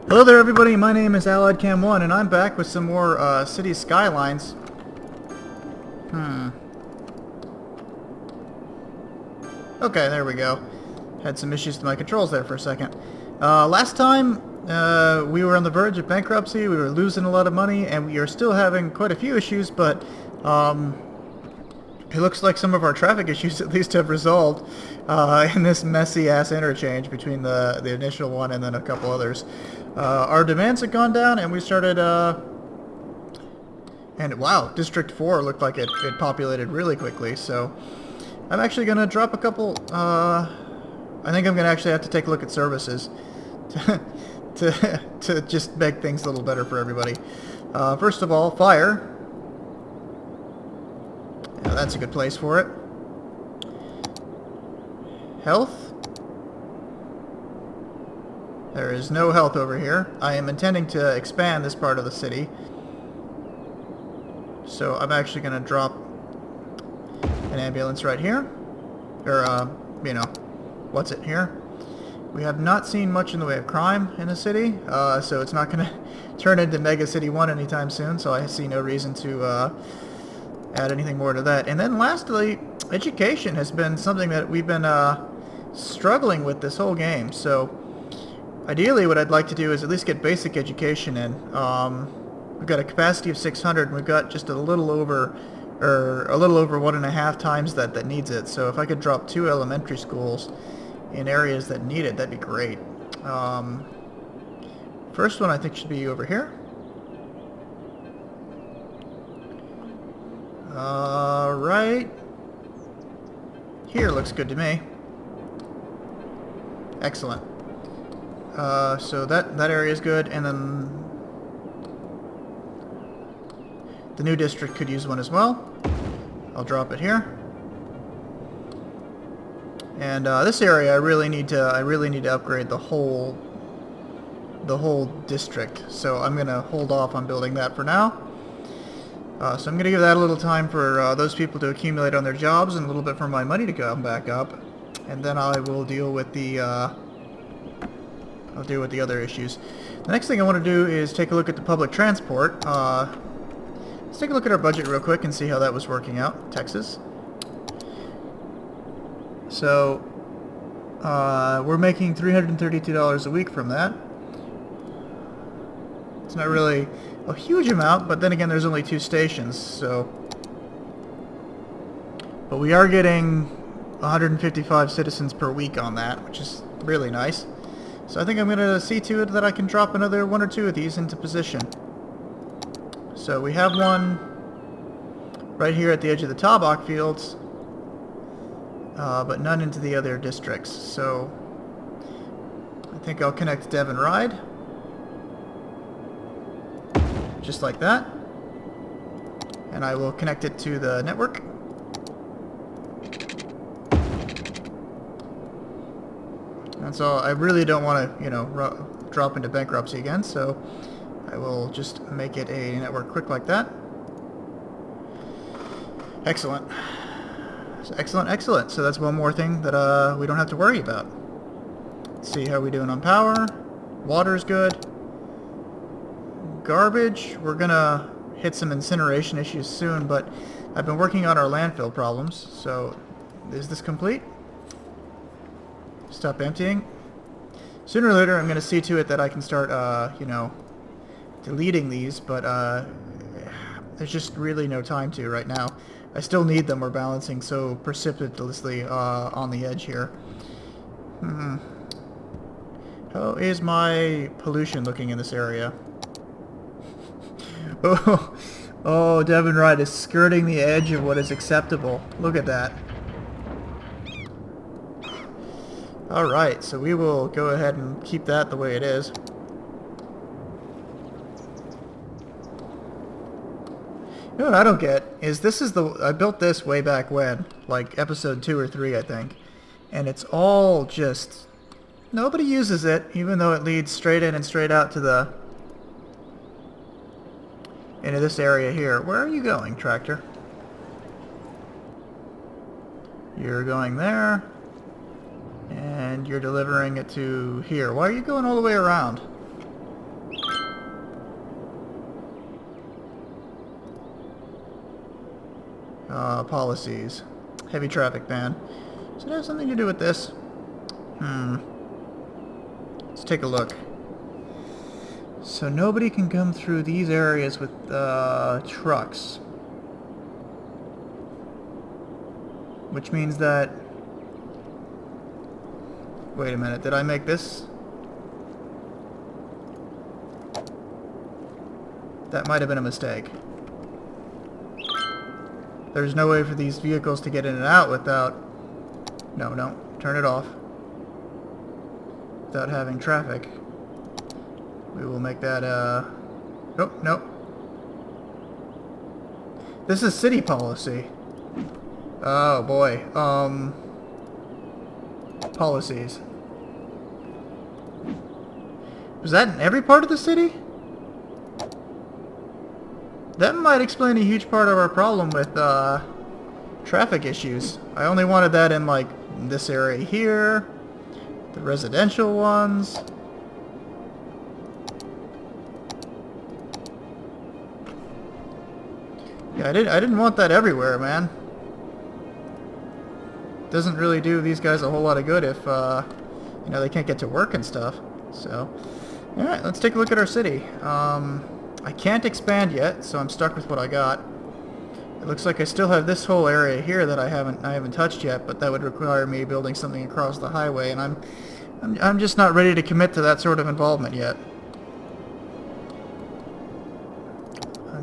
Hello there everybody, my name is AlliedCam1 and I'm back with some more City Skylines. Okay, there we go. Had some issues with my controls there for a second. Last time we were on the verge of bankruptcy, we were losing a lot of money, and we are still having quite a few issues, but it looks like some of our traffic issues at least have resolved in this messy-ass interchange between the initial one and then a couple others. Our demands had gone down, and we started, and wow, District 4 looked like it populated really quickly, so I'm actually going to drop a couple, I think I'm going to actually have to take a look at services to just make things a little better for everybody. First of all, fire. Yeah, that's a good place for it. Health. There is no health over here. I am intending to expand this part of the city. So I'm actually going to drop an ambulance right here. Or, you know, what's it here? We have not seen much in the way of crime in the city, so it's not going to turn into Mega City 1 anytime soon, so I see no reason to add anything more to that. And then lastly, education has been something that we've been struggling with this whole game, so ideally what I'd like to do is at least get basic education in. We've got a capacity of 600 and we've got just a little over 1.5 times that needs it, so if I could drop 2 elementary schools in areas that need it, that'd be great. First one I think should be over here. Right here looks good to me. Excellent. So that area is good, and then the new district could use one as well. I'll drop it here. And this area, I really need to upgrade the whole district. So I'm gonna hold off on building that for now. So I'm gonna give that a little time for those people to accumulate on their jobs, and a little bit for my money to come back up, and then I will deal with the other issues. The next thing I want to do is take a look at the public transport. Let's take a look at our budget real quick and see how that was working out. Texas. So we're making $332 a week from that. It's not really a huge amount, but then again there's only 2 stations, so but we are getting 155 citizens per week on that, which is really nice. So I think I'm going to see to it that I can drop another 1 or 2 of these into position. So we have one right here at the edge of the Tabak fields, but none into the other districts. So I think I'll connect Devon Ride, just like that, and I will connect it to the network. And so I really don't want to, you know, drop into bankruptcy again, so I will just make it a network quick like that. Excellent. Excellent, excellent. So that's one more thing that we don't have to worry about. Let's see how we're doing on power. Water's good. Garbage, we're gonna hit some incineration issues soon, but I've been working on our landfill problems. So is this complete? Stop emptying. Sooner or later I'm going to see to it that I can start, you know, deleting these, but there's just really no time to right now. I still need them. We're balancing so precipitously on the edge here. How is my pollution looking in this area? Oh, Devon Ride is skirting the edge of what is acceptable. Look at that. Alright, so we will go ahead and keep that the way it is. You know what I don't get is I built this way back when, like episode 2 or 3 I think, and it's all just, nobody uses it, even though it leads straight in and straight out to into this area here. Where are you going, tractor? You're going there. And you're delivering it to here. Why are you going all the way around? Policies. Heavy traffic ban. Does it have something to do with this? Let's take a look. So nobody can come through these areas with trucks. Which means that... Wait a minute, did I make this? That might have been a mistake. There's no way for these vehicles to get in and out without... No, turn it off. Without having traffic. We will make that, Nope. This is city policy. Oh, boy. Policies. Was that in every part of the city? That might explain a huge part of our problem with, traffic issues. I only wanted that in, like, this area here. The residential ones. Yeah, I didn't want that everywhere, man. Doesn't really do these guys a whole lot of good if, you know, they can't get to work and stuff. So, alright, let's take a look at our city. I can't expand yet, so I'm stuck with what I got. It looks like I still have this whole area here that I haven't touched yet, but that would require me building something across the highway, and I'm just not ready to commit to that sort of involvement yet.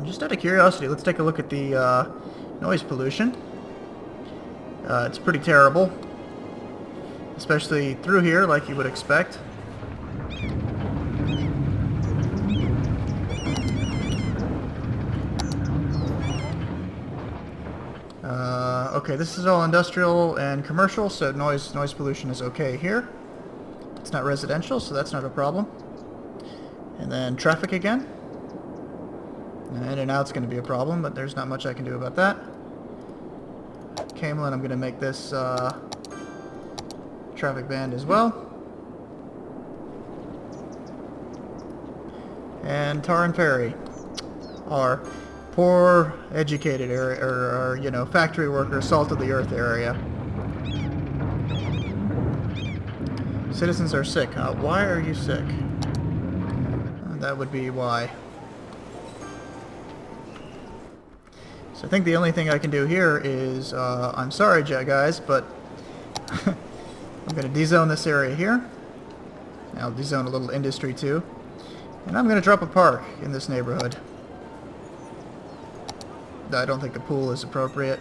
Just out of curiosity, let's take a look at the noise pollution. It's pretty terrible, especially through here, like you would expect. Okay, this is all industrial and commercial, so noise pollution is okay here. It's not residential, so that's not a problem. And then traffic again. In and out's going to be a problem, but there's not much I can do about that. Camelin, I'm going to make this traffic band as well. And Tar and Ferry are poor educated area, or you know, factory workers, salt of the earth area. Citizens are sick. Why are you sick? That would be why. So I think the only thing I can do here is, I'm sorry guys, but I'm going to dezone this area here. I'll dezone a little industry too. And I'm going to drop a park in this neighborhood. I don't think the pool is appropriate.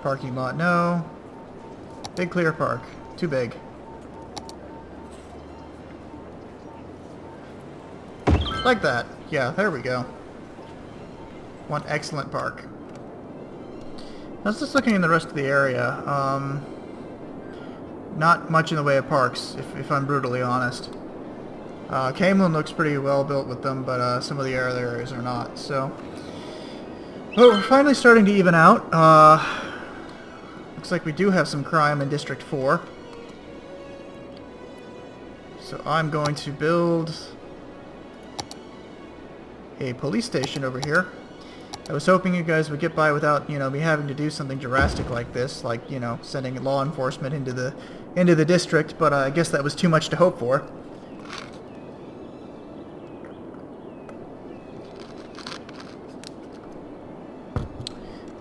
Parking lot, no. Big clear park. Too big. Like that. Yeah, there we go. One excellent park. I was just looking in the rest of the area. Not much in the way of parks, if I'm brutally honest. Camelin looks pretty well built with them, but some of the other areas are not. So, well, we're finally starting to even out. Looks like we do have some crime in District 4. So I'm going to build a police station over here. I was hoping you guys would get by without, you know, me having to do something drastic like this, like, you know, sending law enforcement into the district, but I guess that was too much to hope for.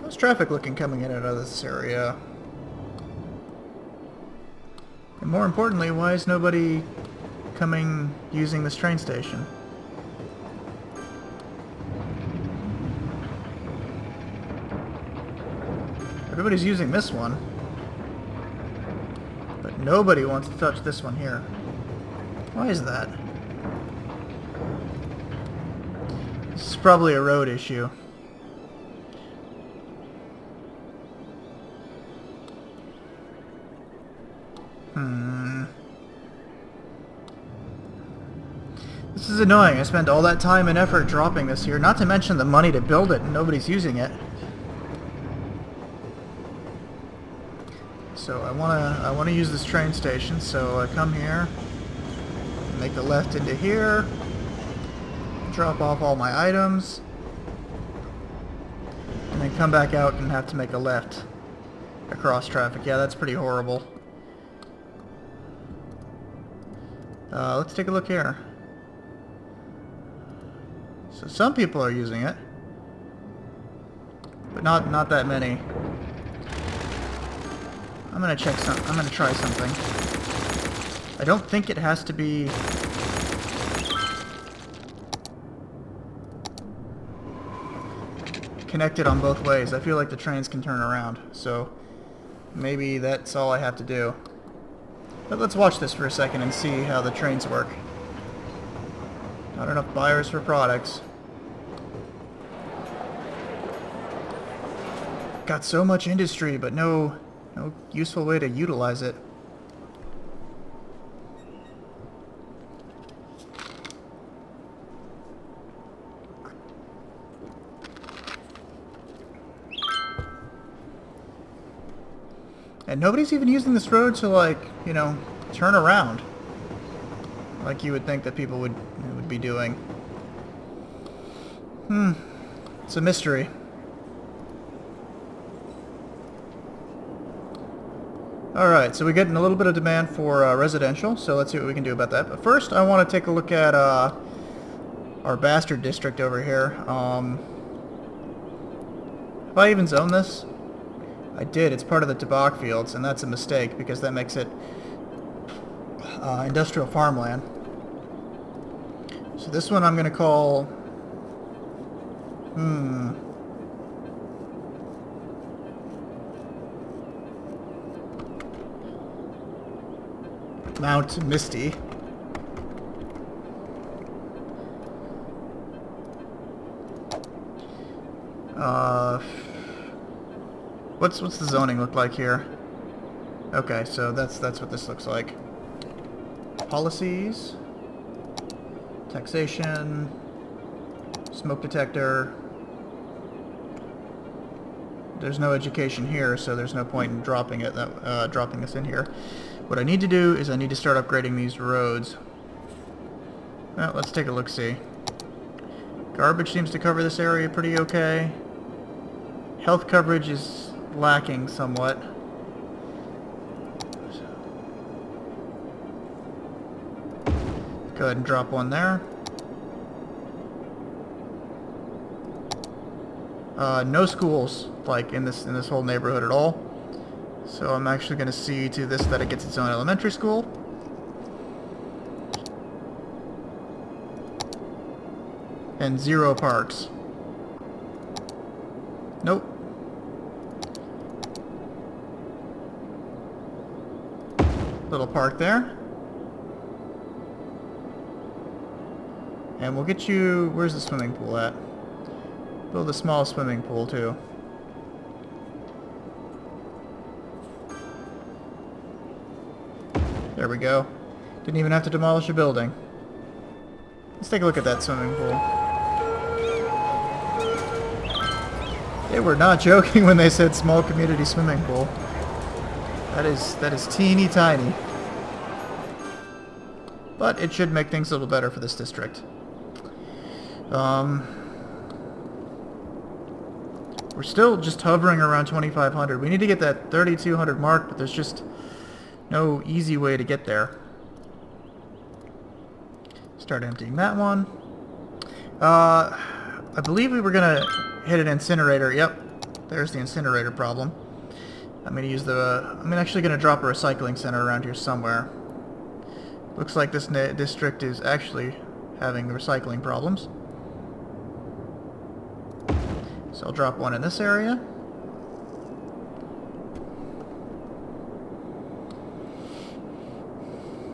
How's traffic looking coming in and out of this area? And more importantly, why is nobody coming using this train station? Everybody's using this one, but nobody wants to touch this one here. Why is that? This is probably a road issue. This is annoying. I spent all that time and effort dropping this here, not to mention the money to build it, and nobody's using it. So I wanna use this train station, so I come here, make the left into here, drop off all my items, and and then come back out and have to make a left across traffic. Yeah, that's pretty horrible. Let's take a look here. So some people are using it, but not that many. I'm gonna try something. I don't think it has to be connected on both ways. I feel like the trains can turn around, so maybe that's all I have to do. But let's watch this for a second and see how the trains work. Not enough buyers for products. Got so much industry, but no useful way to utilize it. And nobody's even using this road to, like, you know, turn around, like you would think that people would be doing. It's a mystery. Alright, so we're getting a little bit of demand for residential, so let's see what we can do about that. But first, I want to take a look at our bastard district over here. Have I even zoned this? I did. It's part of the tobacco fields, and that's a mistake because that makes it industrial farmland. So this one I'm going to call... Mount Misty. What's the zoning look like here? Okay, so that's what this looks like. Policies, taxation, smoke detector. There's no education here, so there's no point in dropping this in here. What I need to do is I need to start upgrading these roads. Well, let's take a look-see. Garbage seems to cover this area pretty okay. Health coverage is lacking somewhat. Go ahead and drop one there. No schools, like, in this whole neighborhood at all. So I'm actually going to see to this that it gets its own elementary school. And 0 parks. Nope. Little park there. And we'll get you... Where's the swimming pool at? Build a small swimming pool, too. There we go. Didn't even have to demolish a building. Let's take a look at that swimming pool. They were not joking when they said small community swimming pool. That is teeny tiny. But it should make things a little better for this district. We're still just hovering around 2,500. We need to get that 3,200 mark, but there's just no easy way to get there. Start emptying that one. I believe we were gonna hit an incinerator. Yep, there's the incinerator problem. I'm actually gonna drop a recycling center around here somewhere. Looks like this district is actually having recycling problems. So I'll drop one in this area.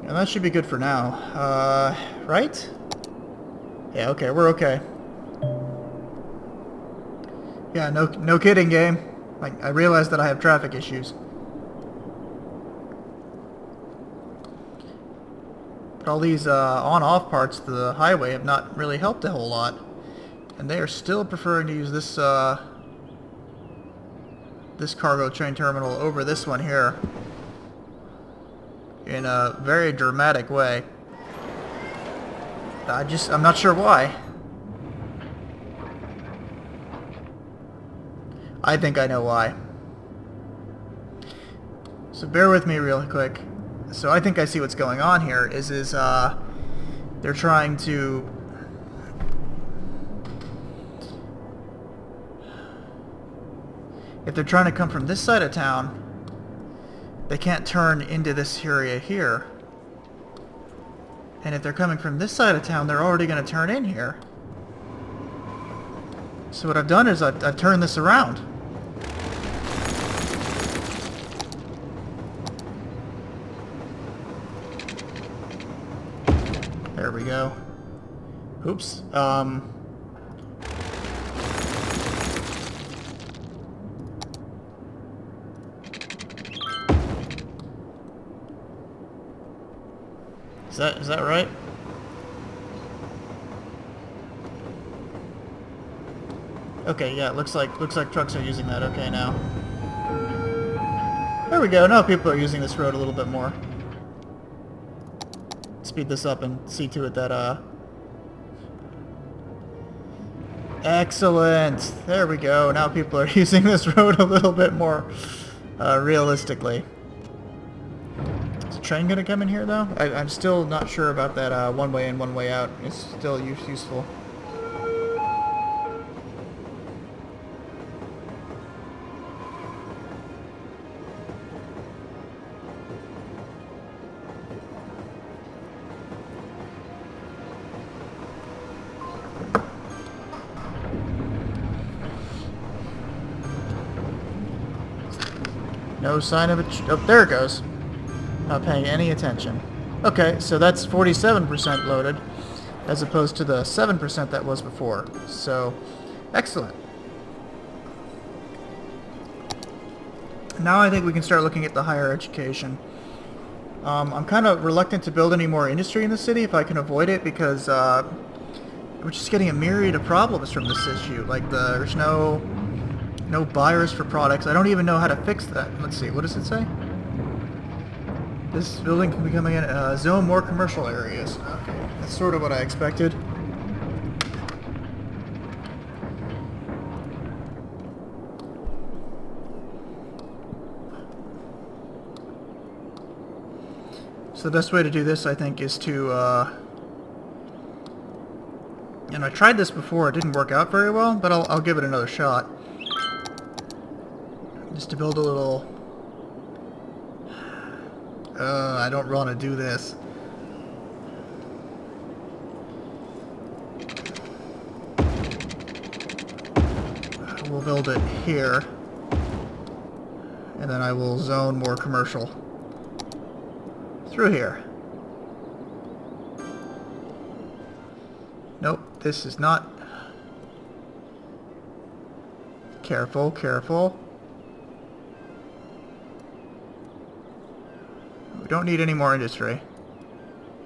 And that should be good for now. Right? Yeah, okay, we're okay. Yeah, no kidding, game. Like, I realize that I have traffic issues. But all these on-off parts of the highway have not really helped a whole lot. And they are still preferring to use this this cargo train terminal over this one here in a very dramatic way. I'm not sure why. I think I know why. So bear with me real quick. So I think I see what's going on here. They're trying to... If they're trying to come from this side of town, they can't turn into this area here. And if they're coming from this side of town, they're already going to turn in here. So what I've done is I've turned this around. There we go. Oops. Is that right? Okay, yeah, looks like trucks are using that. Okay, now. There we go. Now people are using this road a little bit more. Speed this up and see to it that excellent. There we go. Now people are using this road a little bit more realistically. Is a train gonna come in here though? I'm still not sure about that one way in, one way out. It's still useful. No sign of it. Oh, there it goes. Not paying any attention. Okay, so that's 47% loaded, as opposed to the 7% that was before. So, excellent. Now I think we can start looking at the higher education. I'm kind of reluctant to build any more industry in the city if I can avoid it, because we're just getting a myriad of problems from this issue. Like there's no buyers for products. I don't even know how to fix that. Let's see, what does it say? This building can become a zone more commercial areas. Okay, that's sort of what I expected. So the best way to do this, I think, is to, and I tried this before, it didn't work out very well, but I'll give it another shot. Just to build a little... I don't want to do this. We'll build it here. And then I will zone more commercial through here. Nope, this is not... Careful, careful. We don't need any more industry.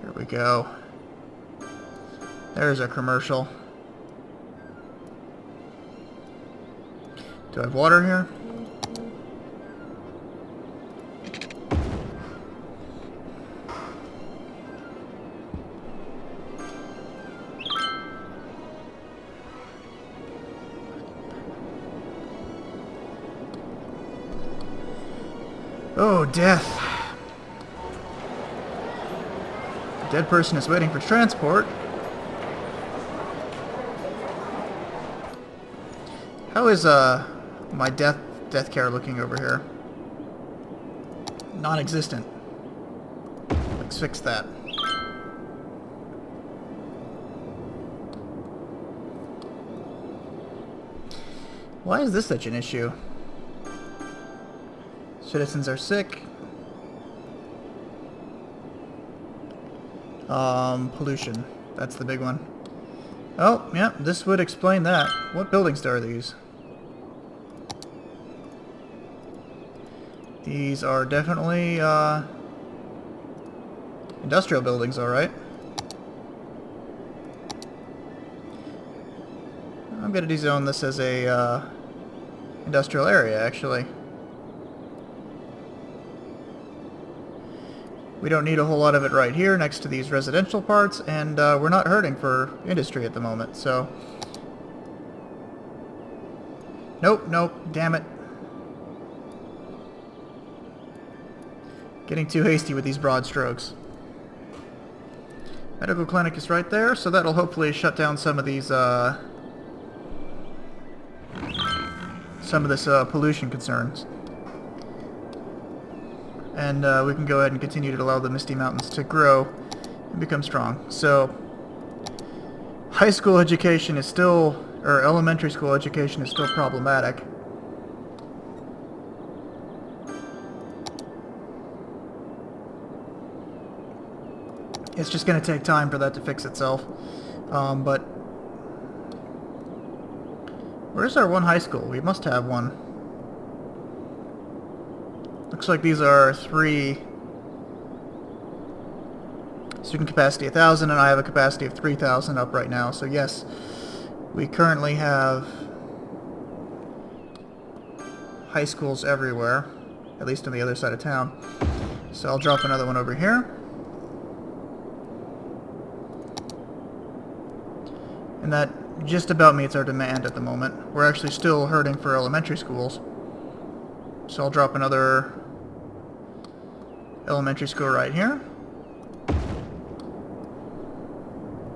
Here we go. There's a commercial. Do I have water here? Oh, death. Dead person is waiting for transport. How is my death care looking over here? Non-existent. Let's fix that. Why is this such an issue? Citizens are sick. Pollution. That's the big one. Oh, yeah, this would explain that. What buildings are these? These are definitely, industrial buildings, alright. I'm gonna dezone this as a, industrial area, actually. We don't need a whole lot of it right here next to these residential parts, and we're not hurting for industry at the moment, so Nope, nope, damn it. Getting too hasty with these broad strokes. Medical clinic is right there, so that'll hopefully shut down some of these, pollution concerns. And we can go ahead and continue to allow the Misty Mountains to grow and become strong. So, high school education is still, or elementary school education is still problematic. It's just going to take time for that to fix itself. But where's our one high school? We must have one. Looks like these are 3. Student capacity 1,000, and I have a capacity of 3,000 up right now. So yes, we currently have high schools everywhere, at least on the other side of town. So I'll drop another one over here. And that just about meets our demand at the moment. We're actually still hurting for elementary schools. So I'll drop another elementary school right here.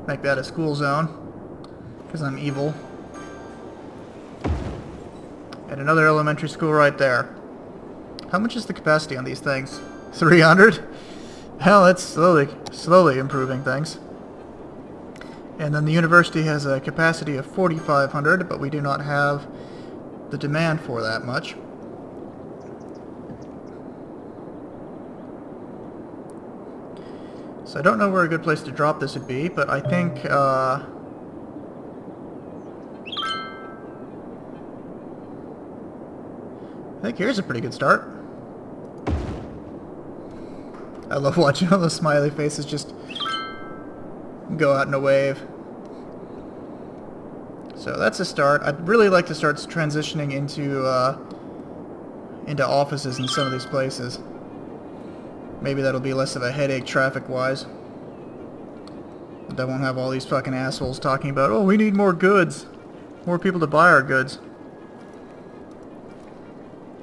Make that a school zone, because I'm evil. And another elementary school right there. How much is the capacity on these things? 300? Hell, it's slowly improving things. And then the university has a capacity of 4,500, but we do not have the demand for that much. So I don't know where a good place to drop this would be, but I think here's a pretty good start. I love watching all those smiley faces just go out in a wave. So that's a start. I'd really like to start transitioning into offices in some of these places. Maybe that'll be less of a headache traffic-wise. But I won't have all these fucking assholes talking about, oh, we need more goods. More people to buy our goods.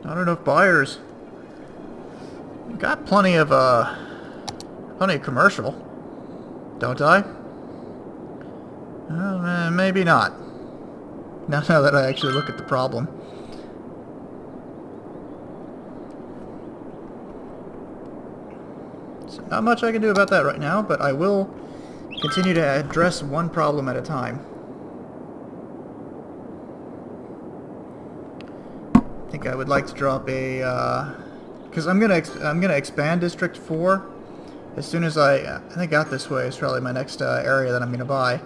Not enough buyers. We've got plenty of commercial. Don't I? Maybe not. Now that I actually look at the problem. So not much I can do about that right now, but I will continue to address one problem at a time. I think I would like to drop a, because I'm gonna expand District 4 as soon as I think out this way is probably my next area that I'm gonna buy.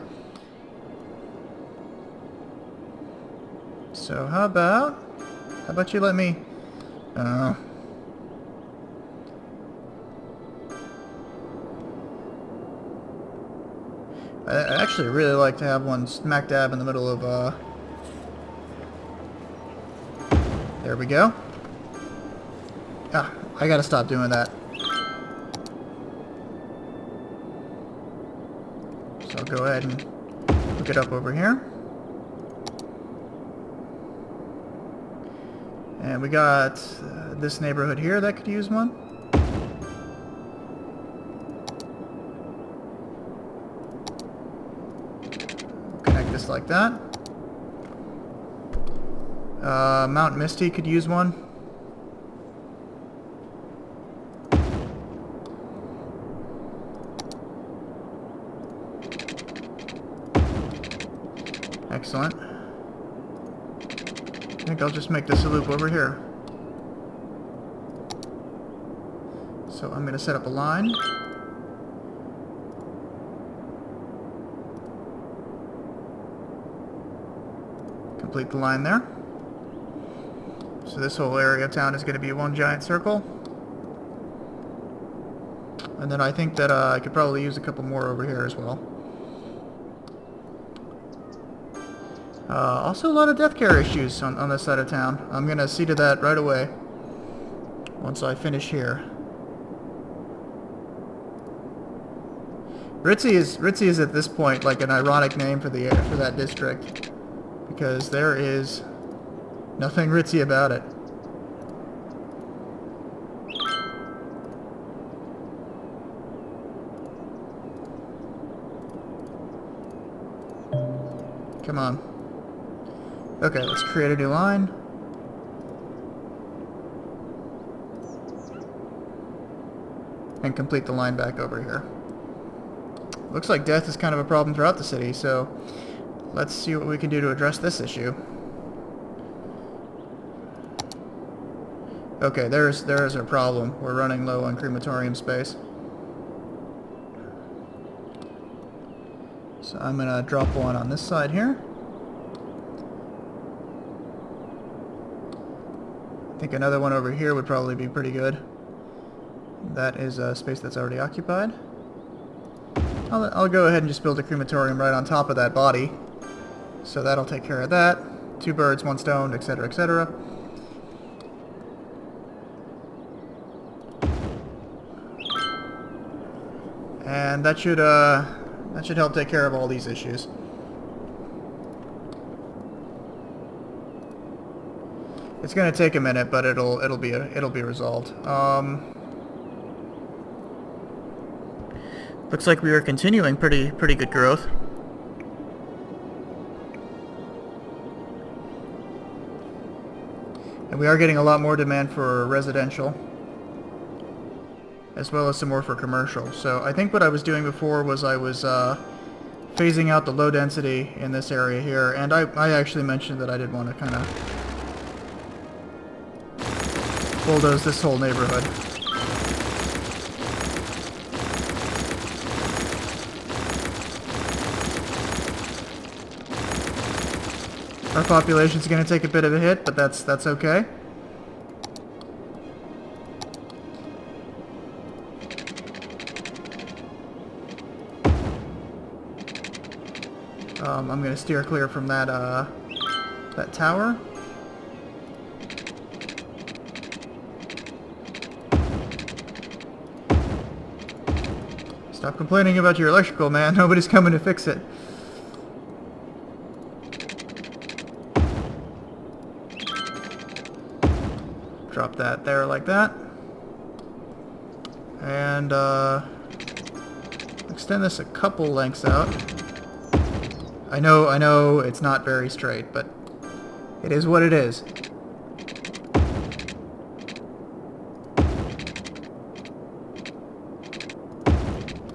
So how about you let me, I'd actually really like to have one smack dab in the middle of, there we go. Ah, I gotta stop doing that. So I'll go ahead and hook it up over here. And we got this neighborhood here that could use one. Connect this like that. Mount Misty could use one. Excellent. I think I'll just make this a loop over here. So I'm going to set up a line. Complete the line there. So this whole area of town is going to be one giant circle. And then I think that I could probably use a couple more over here as well. Also a lot of death care issues on this side of town. I'm going to see to that right away once I finish here. Ritzy is at this point like an ironic name for that district, because there is Nothing ritzy about it. Come on. Okay, let's create a new line. And complete the line back over here. Looks like death is kind of a problem throughout the city, so let's see what we can do to address this issue. Okay, there's our problem. We're running low on crematorium space. So I'm gonna drop one on this side here. I think another one over here would probably be pretty good. That is a space that's already occupied. I'll go ahead and just build a crematorium right on top of that body. So that'll take care of that. 2 birds, 1 stone, etc., etc. And that should help take care of all these issues. It's going to take a minute, but it'll be resolved. Looks like we are continuing pretty good growth. And we are getting a lot more demand for residential, as well as some more for commercial. So I think what I was doing before was I was phasing out the low density in this area here, and I actually mentioned that I did want to kind of bulldoze this whole neighborhood. Our population's going to take a bit of a hit, but that's okay. I'm going to steer clear from that that tower. Stop complaining about your electrical, man. Nobody's coming to fix it. Drop that there like that. And extend this a couple lengths out. I know it's not very straight, but it is what it is.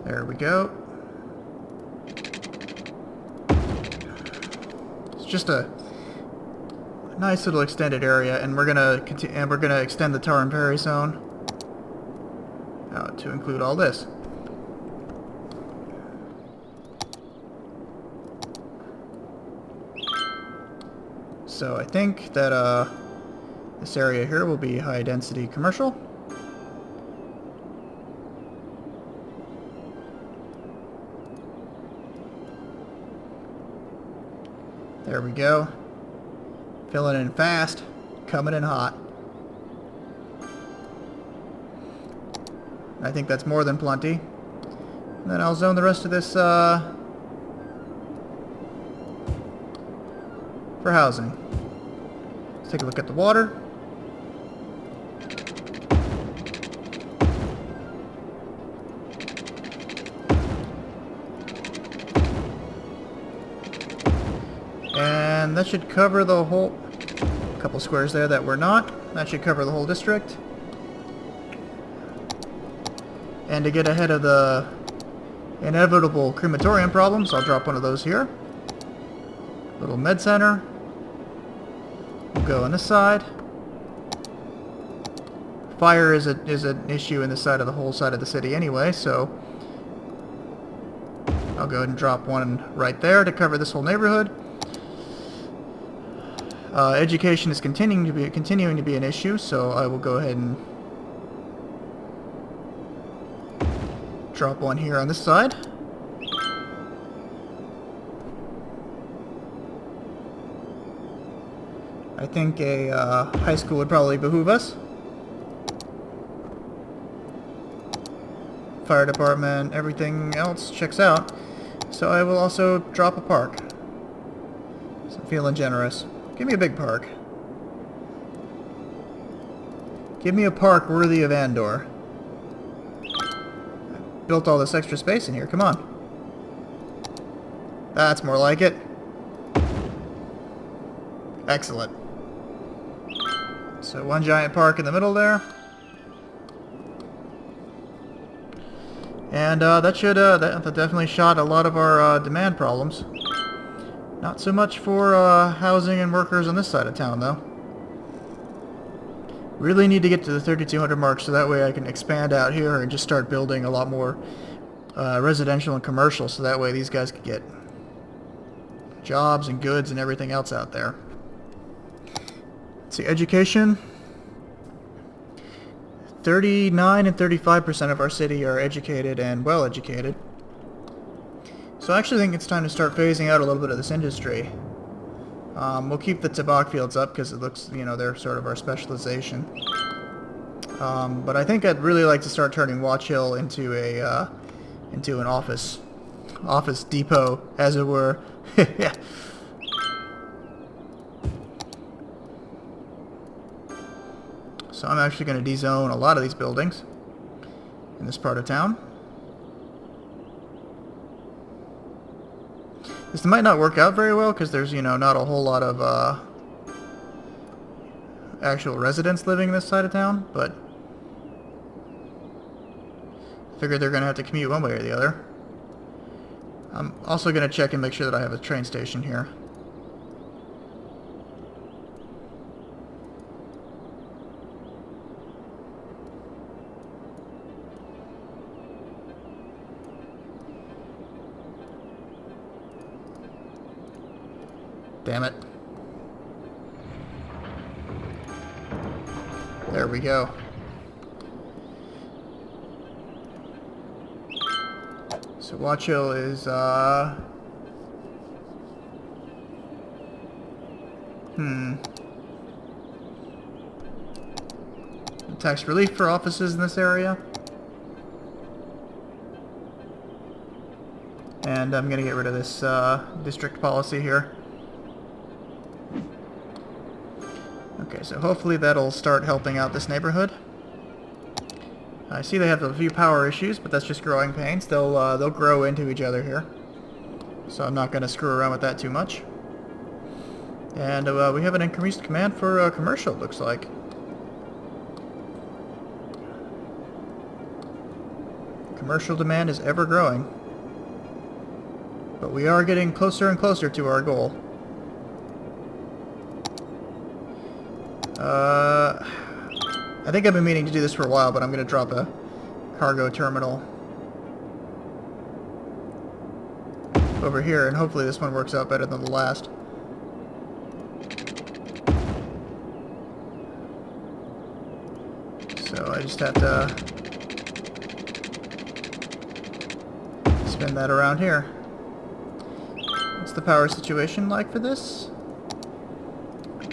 There we go. It's just a nice little extended area, and we're gonna extend the Tar and Perry zone out to include all this. So I think that this area here will be high density commercial. There we go. Filling in fast, coming in hot. I think that's more than plenty. And then I'll zone the rest of this for housing. Let's take a look at the water. And that should cover the whole... couple squares there that were not. That should cover the whole district. And to get ahead of the inevitable crematorium problems, I'll drop one of those here. Little med center. We'll go on this side. Fire is an issue in this side of the whole side of the city anyway, so I'll go ahead and drop one right there to cover this whole neighborhood. Education is continuing to be an issue, so I will go ahead and drop one here on this side. I think a high school would probably behoove us. Fire department, everything else checks out. So I will also drop a park. So I'm feeling generous. Give me a big park. Give me a park worthy of Andor. Built all this extra space in here. Come on. That's more like it. Excellent. So one giant park in the middle there. And that should that definitely shot a lot of our demand problems. Not so much for housing and workers on this side of town, though. Really need to get to the 3,200 mark so that way I can expand out here and just start building a lot more residential and commercial, so that way these guys could get jobs and goods and everything else out there. Let's see, education. 39 and 35% of our city are educated and well educated. So I actually think it's time to start phasing out a little bit of this industry. We'll keep the tobacco fields up because it looks, you know, they're sort of our specialization. But I think I'd really like to start turning Watch Hill into an office depot, as it were. Yeah. So I'm actually going to dezone a lot of these buildings in this part of town. This might not work out very well because there's, you know, not a whole lot of actual residents living in this side of town, but I figure they're going to have to commute one way or the other. I'm also going to check and make sure that I have a train station here. Damn it. There we go. So Watch Hill is, tax relief for offices in this area. And I'm gonna get rid of this, district policy here. Okay, so hopefully that'll start helping out this neighborhood. I see they have a few power issues, but that's just growing pains. They'll grow into each other here. So I'm not going to screw around with that too much. And we have an increased command for commercial, it looks like. Commercial demand is ever growing. But we are getting closer and closer to our goal. I think I've been meaning to do this for a while, but I'm going to drop a cargo terminal over here, and hopefully this one works out better than the last. So I just have to spin that around here. What's the power situation like for this?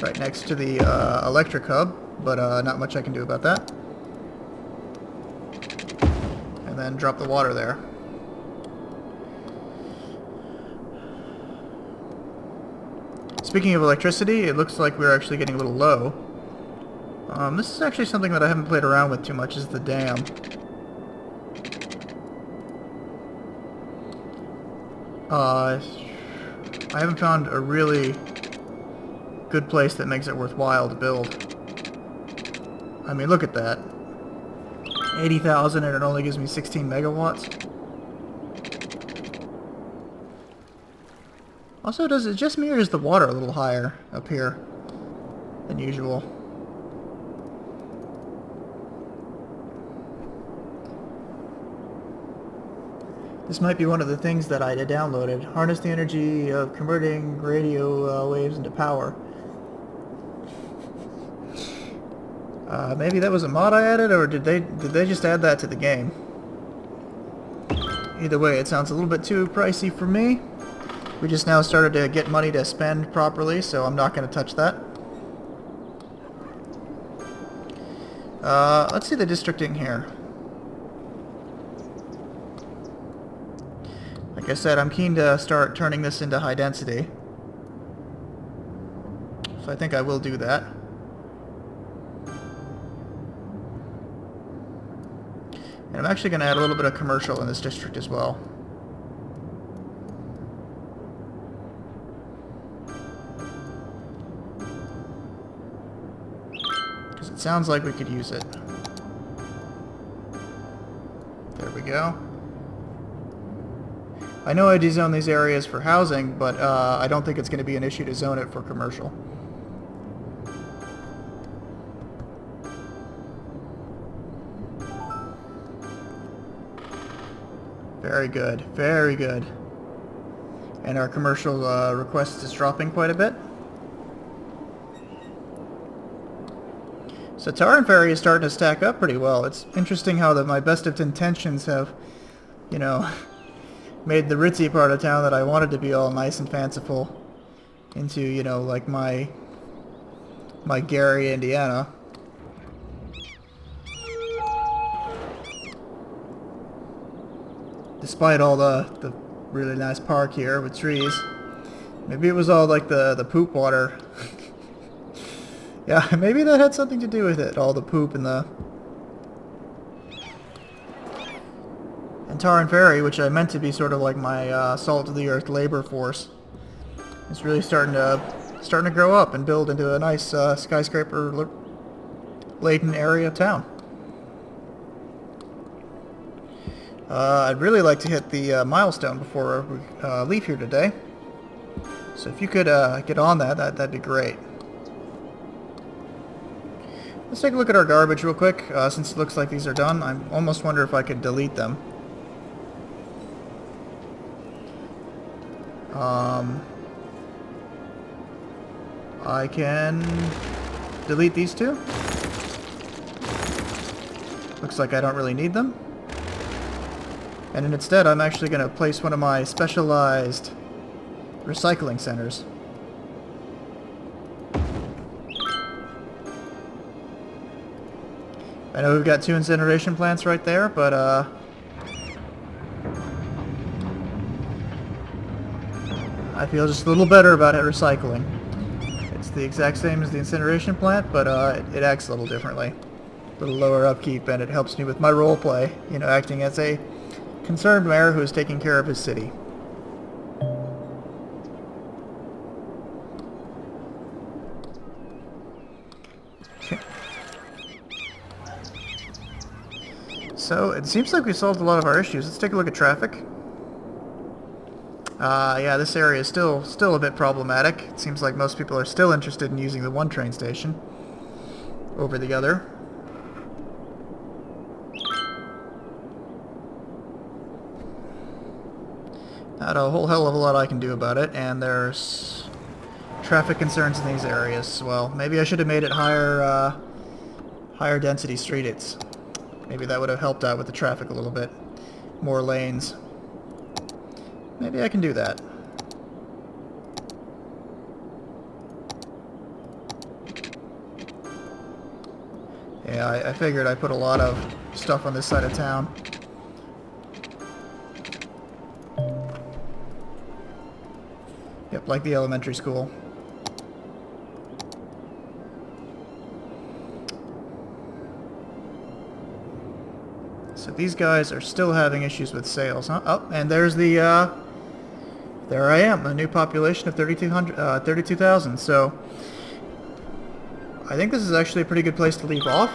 Right next to the electric hub, but not much I can do about that. And then drop the water there. Speaking of electricity, it looks like we're actually getting a little low. This is actually something that I haven't played around with too much, is the dam. I haven't found a really good place that makes it worthwhile to build. I mean, look at that. 80,000 and it only gives me 16 megawatts. Also, does it just me or is the water a little higher up here than usual? This might be one of the things that I downloaded. Harness the energy of converting radio waves into power. Maybe that was a mod I added, or did they just add that to the game? Either way, it sounds a little bit too pricey for me. We just now started to get money to spend properly, so I'm not going to touch that. Let's see the districting here. Like I said, I'm keen to start turning this into high density. So I think I will do that. And I'm actually going to add a little bit of commercial in this district as well. Because it sounds like we could use it. There we go. I know I dezone these areas for housing, but I don't think it's going to be an issue to zone it for commercial. Very good, very good. And our commercial request is dropping quite a bit. So Tar and Ferry is starting to stack up pretty well. It's interesting how my best of intentions have, you know, made the ritzy part of town that I wanted to be all nice and fanciful into, you know, like my Gary, Indiana. Despite all the really nice park here with trees. Maybe it was all like the poop water. Yeah, maybe that had something to do with it, all the poop and Tar and Ferry, which I meant to be sort of like my salt of the earth labor force, is really starting to grow up and build into a nice skyscraper laden area of town. I'd really like to hit the milestone before we leave here today. So if you could get on that'd be great. Let's take a look at our garbage real quick, since it looks like these are done. I almost wonder if I could delete them. I can delete these two. Looks like I don't really need them. And instead, I'm actually going to place one of my specialized recycling centers. I know we've got 2 incineration plants right there, but I feel just a little better about it recycling. It's the exact same as the incineration plant, but it acts a little differently. A little lower upkeep, and it helps me with my role play, you know, acting as a concerned mayor who is taking care of his city. So, it seems like we solved a lot of our issues. Let's take a look at traffic. Yeah, this area is still a bit problematic. It seems like most people are still interested in using the one train station over the other. Not a whole hell of a lot I can do about it, and there's traffic concerns in these areas as well. Maybe I should have made it higher density streets. Maybe that would have helped out with the traffic a little bit. More lanes. Maybe I can do that. Yeah, I figured I put a lot of stuff on this side of town. Yep, like the elementary school. So these guys are still having issues with sales, huh? Oh, and there's the, there I am, a new population of 32,000. So I think this is actually a pretty good place to leave off.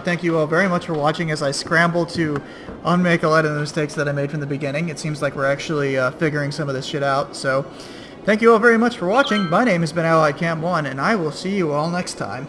Thank you all very much for watching as I scramble to unmake a lot of the mistakes that I made from the beginning. It seems like we're actually figuring some of this shit out. So thank you all very much for watching. My name has been Allied Cam 1, and I will see you all next time.